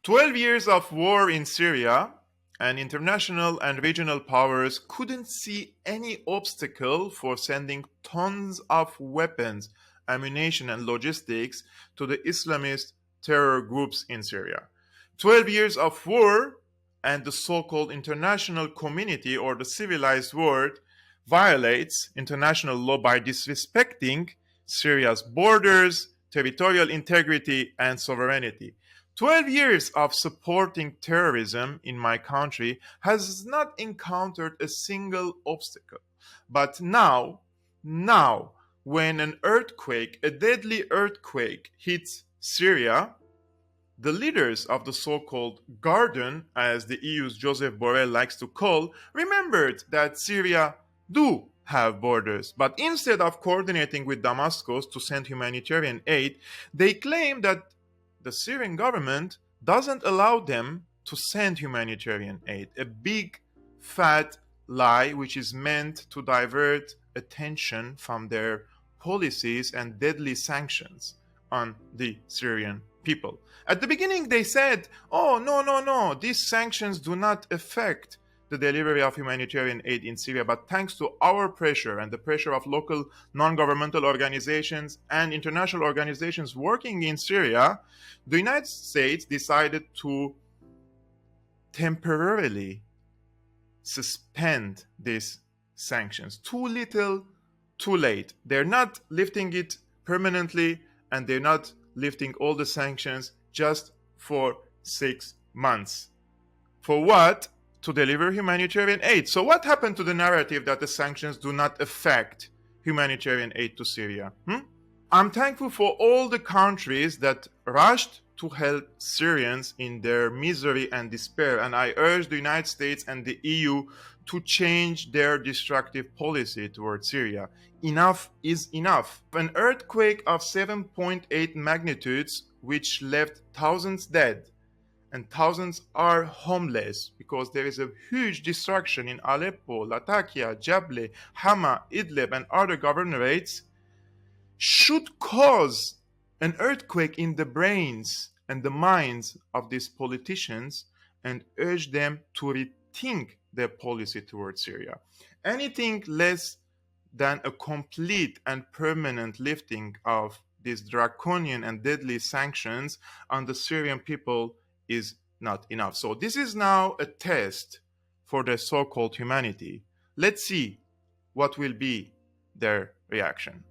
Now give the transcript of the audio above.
12 years of war in Syria, and international and regional powers couldn't see any obstacle for sending tons of weapons, ammunition, and logistics to the Islamist terror groups in Syria. 12 years of war, and the so called international community or the civilized world violates international law by disrespecting Syria's borders, territorial integrity, and sovereignty. 12 years of supporting terrorism in my country has not encountered a single obstacle. But now, when an earthquake, a deadly earthquake, hits Syria, the leaders of the so-called garden, as the EU's Joseph Borrell likes to call, remembered that Syria do have borders. But instead of coordinating with Damascus to send humanitarian aid, they claim that the Syrian government doesn't allow them to send humanitarian aid. A big, fat lie which is meant to divert attention from their policies and deadly sanctions on the Syrian people. At the beginning, they said, oh, no, these sanctions do not affect the delivery of humanitarian aid in Syria, but thanks to our pressure and the pressure of local non-governmental organizations and international organizations working in Syria, the United States decided to temporarily suspend these sanctions. Too little, too late. They're not lifting it permanently, and they're not lifting all the sanctions just for 6 months. For what? To deliver humanitarian aid. So what happened to the narrative that the sanctions do not affect humanitarian aid to Syria? I'm thankful for all the countries that rushed to help Syrians in their misery and despair, and I urge the United States and the EU to change their destructive policy towards Syria. Enough is enough. An earthquake of 7.8 magnitudes, which left thousands dead, and thousands are homeless because there is a huge destruction in Aleppo, Latakia, Jable, Hama, Idlib, and other governorates, should cause an earthquake in the brains and the minds of these politicians and urge them to rethink their policy towards Syria. Anything less than a complete and permanent lifting of these draconian and deadly sanctions on the Syrian people is not enough. So this is now a test for the so-called humanity. Let's see what will be their reaction.